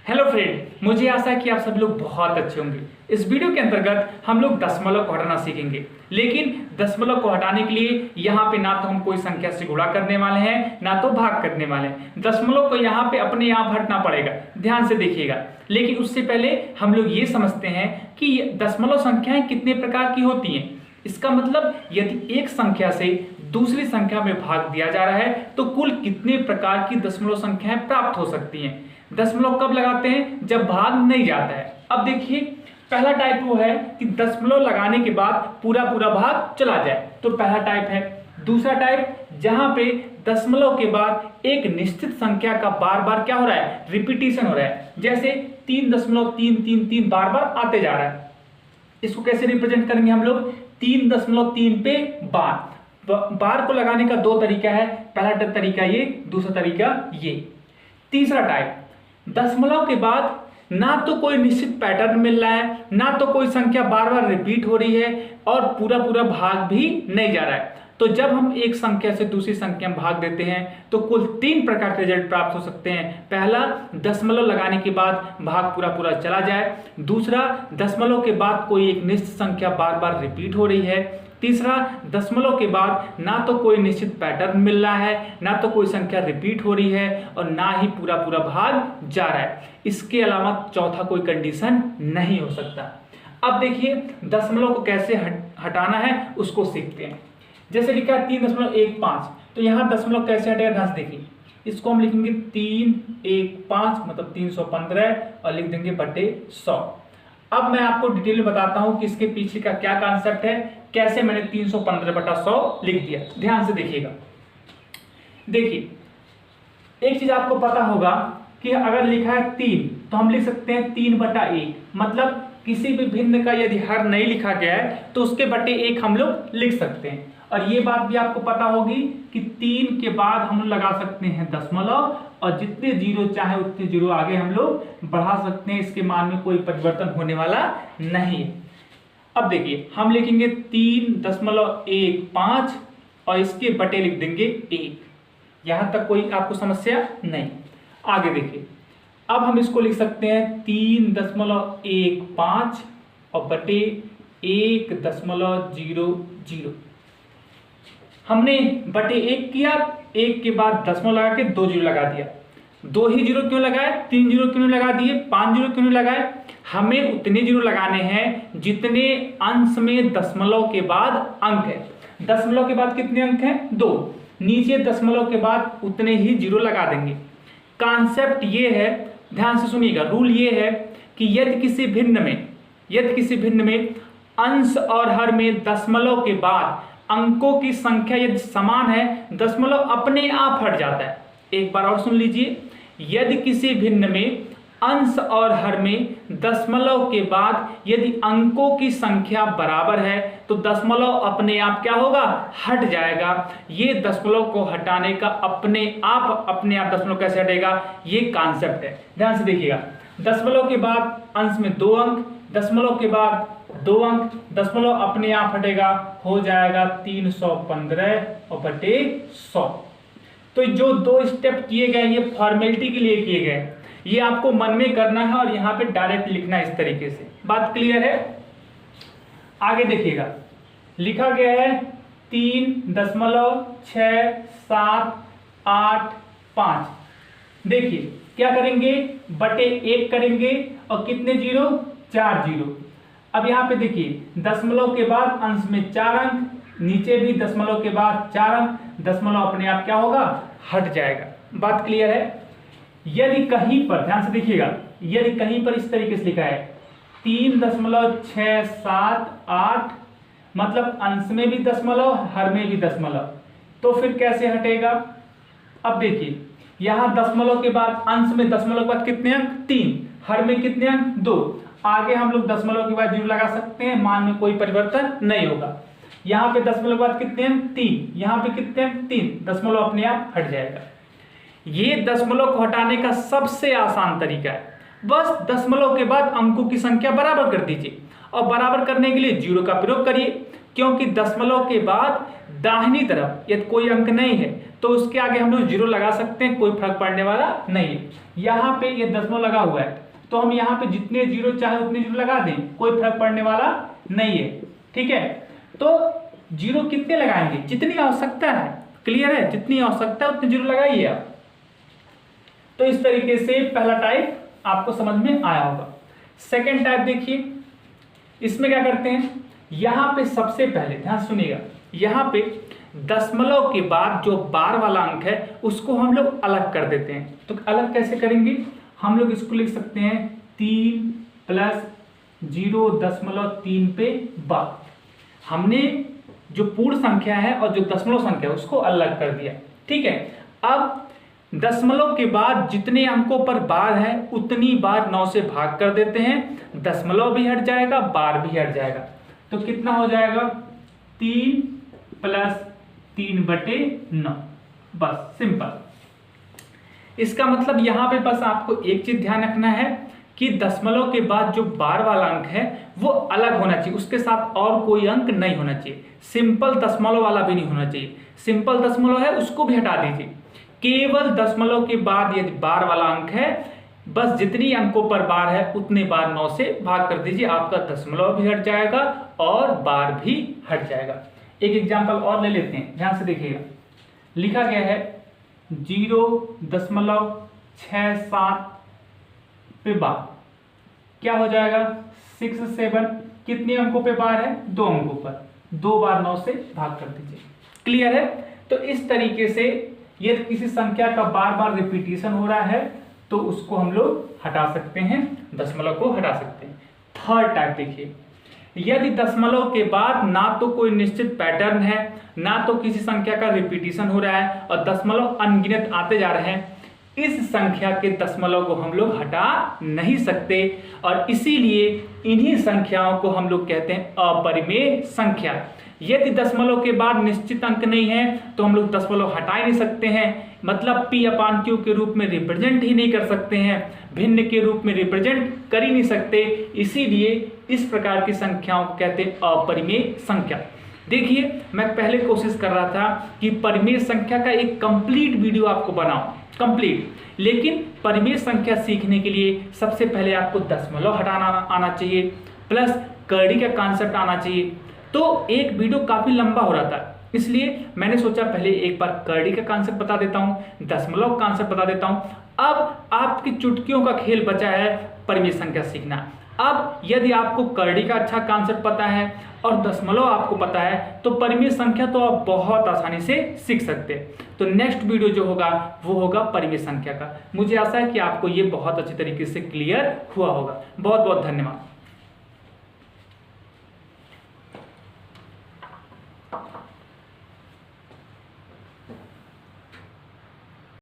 Hello friend, मुझे आशा है कि आप सब लोग बहुत अच्छे होंगे। इस वीडियो के अंतर्गत हम लोग दशमलव को हटाना सीखेंगे। लेकिन दशमलव को हटाने के लिए यहाँ पे ना तो हम कोई संख्या से गुणा करने वाले हैं, ना तो भाग करने वाले हैं। दशमलव को यहाँ पे अपने आप हटना पड़ेगा, ध्यान से देखिएगा। लेकिन उससे पहले हम लोग ये समझते हैं कि दशमलव संख्याएं कितने प्रकार की होती हैं। इसका मतलब यदि एक संख्या से दूसरी संख्या में भाग दिया जा रहा है तो कुल कितने प्रकार की दशमलव संख्याएं प्राप्त हो सकती हैं। दशमलव कब लगाते हैं? जब भाग नहीं जाता है। अब देखिए, पहला टाइप वो है कि दशमलव लगाने के बाद पूरा पूरा भाग चला जाए, तो पहला टाइप है। दूसरा टाइप, जहां पे दशमलव के बाद एक निश्चित संख्या का बार बार क्या हो रहा है, रिपीटिशन हो रहा है। जैसे 3.333 बार बार आते जा रहा है। इसको कैसे रिप्रेजेंट करेंगे हम लोग? 3.3 पे बार को लगाने का दो तरीका है। पहला तरीका ये, दूसरा तरीका ये। तीसरा टाइप, दशमलव के बाद ना तो कोई निश्चित पैटर्न मिल रहा है, ना तो कोई संख्या बार बार रिपीट हो रही है, और पूरा पूरा भाग भी नहीं जा रहा है। तो जब हम एक संख्या से दूसरी संख्या में भाग देते हैं तो कुल 3 प्रकार के रिजल्ट प्राप्त हो सकते हैं। पहला, दशमलव लगाने के बाद भाग पूरा पूरा चला जाए। दूसरा, दशमलव के बाद कोई एक निश्चित संख्या बार बार रिपीट हो रही है। तीसरा, दशमलव के बाद ना तो कोई निश्चित पैटर्न मिल रहा है, ना तो कोई संख्या रिपीट हो रही है, और ना ही पूरा पूरा भाग जा रहा है। इसके अलावा चौथा कोई कंडीशन नहीं हो सकता। अब देखिए, दशमलव को कैसे हटाना है उसको सीखते हैं। जैसे लिखा है 3.15, तो यहाँ दशमलव कैसे हटेगा, ध्यान से देखिए। इसको हम लिखेंगे 315 मतलब 315 और लिख देंगे बटे 100। अब मैं आपको डिटेल में बताता हूं कि इसके पीछे का क्या कॉन्सेप्ट है, कैसे मैंने 315 बटा 100 लिख दिया। ध्यान से देखिएगा। देखिए, एक चीज आपको पता होगा कि अगर लिखा है 3 तो हम लिख सकते हैं 3 बटा 1। मतलब किसी भी भिन्न का यदि हर नहीं लिखा गया है तो उसके बटे 1 हम लोग लिख सकते हैं। और ये बात भी आपको पता होगी कि 3 के बाद हम लगा सकते हैं दशमलव, और जितने जीरो चाहे उतने जीरो आगे हम लोग बढ़ा सकते हैं। इसके मान में कोई परिवर्तन होने वाला नहीं है। अब देखिए, हम लिखेंगे 3.15 और इसके बटे लिख देंगे 1। यहां तक कोई आपको समस्या नहीं। आगे देखिए, अब हम इसको लिख सकते हैं 3.15 और बटे 1.00। हमने बटे 1 किया, 1 के बाद दशमलव लगा के 2 जीरो लगा दिया। 2 ही जीरो क्यों लगाए, 3 जीरो क्यों लगा दिए, 5 जीरो क्यों लगाए? हमें उतने जीरो लगाने हैं जितने अंश में दशमलव के बाद अंक है। दशमलव के बाद कितने अंक हैं? 2। नीचे दशमलव के बाद उतने ही जीरो लगा देंगे। कॉन्सेप्ट ये है, ध्यान से सुनिएगा। रूल ये है कि यदि किसी भिन्न में अंश और हर में दशमलव के बाद अंकों की संख्या यदि समान है, दशमलव अपने आप हट जाता है। एक बार और सुन लीजिए। यदि किसी भिन्न में अंश और हर में दशमलव के बाद यदि अंकों की संख्या बराबर है तो दशमलव अपने आप क्या होगा, हट जाएगा। ये दशमलव को हटाने का अपने आप दशमलव कैसे हटेगा, ये कॉन्सेप्ट है। ध्यान से देखिएगा। दशमलव के बाद अंश में 2 अंक, दशमलव के बाद 2 अंक, दशमलव अपने आप हटेगा, हो जाएगा 315 और बटे 100। तो जो 2 स्टेप किए गए ये फॉर्मेलिटी के लिए किए गए, ये आपको मन में करना है और यहाँ पे डायरेक्ट लिखना है इस तरीके से। बात क्लियर है? आगे देखिएगा, लिखा गया है 3.678 देखिए क्या करेंगे, बटे 1 करेंगे और कितने जीरो, 4 जीरो। अब यहाँ पे देखिए, दशमलव के बाद अंश में 4 अंक, नीचे भी दशमलव के बाद 4 अंक, दशमलव अपने आप क्या होगा, हट जाएगा। बात क्लियर है? यदि कहीं पर, ध्यान से देखिएगा, यदि कहीं पर इस तरीके से लिखा है 3.678 मतलब अंश में भी दशमलव, हर में भी दशमलव, तो फिर कैसे हटेगा? अब देखिए, यहां दशमलव के बाद अंश में दशमलव के बाद कितने अंक, 3, हर में कितने अंक, 2। आगे हम लोग दशमलव के बाद जीरो लगा सकते हैं, मान में कोई परिवर्तन नहीं होगा। यहाँ पे दशमलव के बाद कितने अंक, 3, यहाँ पे कितने अंक, 3, दशमलव अपने आप हट जाएगा। ये दशमलव को हटाने का सबसे आसान तरीका है। बस दशमलव के बाद अंकों की संख्या बराबर कर दीजिए, और बराबर करने के लिए जीरो का प्रयोग करिए। क्योंकि दशमलव के बाद दाहिनी तरफ यदि कोई अंक नहीं है तो उसके आगे हम लोग जीरो लगा सकते हैं, कोई फर्क पड़ने वाला नहीं है। यहाँ पे ये दशमलव लगा हुआ है तो हम यहाँ पे जितने जीरो चाहे उतने जीरो लगा दें, कोई फर्क पड़ने वाला नहीं है। ठीक है, तो जीरो कितने लगाएंगे, जितनी आवश्यकता है। क्लियर है, जितनी आवश्यकता है उतने जीरो लगाइए आप। तो इस तरीके से पहला टाइप आपको समझ में आया होगा। सेकेंड टाइप देखिए, इसमें क्या करते हैं, यहां पे सबसे पहले ध्यान सुनिएगा, यहां पे दशमलव के बाद जो बार वाला अंक है उसको हम लोग अलग कर देते हैं। तो अलग कैसे करेंगे, हम लोग इसको लिख सकते हैं 3 + 0.3 पे बार। हमने जो पूर्ण संख्या है और जो दशमलव संख्या है उसको अलग कर दिया। ठीक है, अब दशमलव के बाद जितने अंकों पर बार है उतनी बार 9 से भाग कर देते हैं, दशमलव भी हट जाएगा, बार भी हट जाएगा। तो कितना हो जाएगा, 3 + 3/9। बस सिंपल। इसका मतलब यहां पे बस आपको एक चीज ध्यान रखना है कि दशमलव के बाद जो बार वाला अंक है वो अलग होना चाहिए, उसके साथ और कोई अंक नहीं होना चाहिए। सिंपल दशमलव वाला भी नहीं होना चाहिए। सिंपल दशमलव है उसको भी हटा दीजिए, केवल दशमलव के बाद यदि बार वाला अंक है बस जितनी अंकों पर बार है उतने बार 9 से भाग कर दीजिए, आपका दशमलव भी हट जाएगा और बार भी हट जाएगा। एक एग्जांपल और ले लेते हैं, ध्यान से देखिएगा। लिखा गया है 0.67 पे बार, क्या हो जाएगा 6 7, कितने अंकों पे बार है, 2 अंकों पर, 2 बार 9 से भाग कर दीजिए। क्लियर है, तो इस तरीके से यदि किसी संख्या का बार बार रिपीटिशन हो रहा है तो उसको हम लोग हटा सकते हैं, दशमलव को हटा सकते हैं। थर्ड टाइप देखिए, यदि दशमलव के बाद ना तो कोई निश्चित पैटर्न है, ना तो किसी संख्या का रिपीटिशन हो रहा है और दशमलव अनगिनत आते जा रहे हैं, इस संख्या के दशमलव को हम लोग हटा नहीं सकते और इसीलिए इन्हीं संख्याओं को हम लोग कहते हैं अपरिमेय संख्या। यदि दशमलव के बाद निश्चित अंक नहीं है तो हम लोग दशमलव हटा ही नहीं सकते हैं, मतलब P/Q के रूप में रिप्रेजेंट ही नहीं कर सकते हैं, भिन्न के रूप में रिप्रेजेंट कर ही नहीं सकते। इसीलिए इस प्रकार की संख्याओं को कहते हैं अपरिमेय संख्या। देखिए, मैं पहले कोशिश कर रहा था कि परिमेय संख्या का एक कंप्लीट वीडियो आपको बनाऊं, कंप्लीट, लेकिन परिमेय संख्या सीखने के लिए सबसे पहले आपको दशमलव हटाना आना चाहिए प्लस करड़ी का कॉन्सेप्ट आना चाहिए। तो एक वीडियो काफी लंबा हो रहा था, इसलिए मैंने सोचा पहले एक बार करड़ी का कॉन्सेप्ट बता देता हूं, दशमलव कॉन्सेप्ट बता देता हूं। अब आपकी चुटकियों का खेल बचा है परिमेय संख्या सीखना। अब यदि आपको करड़ी का अच्छा कॉन्सेप्ट पता है और दशमलव आपको पता है तो परिमेय संख्या तो आप बहुत आसानी से सीख सकते हैं। तो नेक्स्ट वीडियो जो होगा वो होगा परिमेय संख्या का। मुझे आशा है कि आपको ये बहुत अच्छी तरीके से क्लियर हुआ होगा। बहुत बहुत धन्यवाद।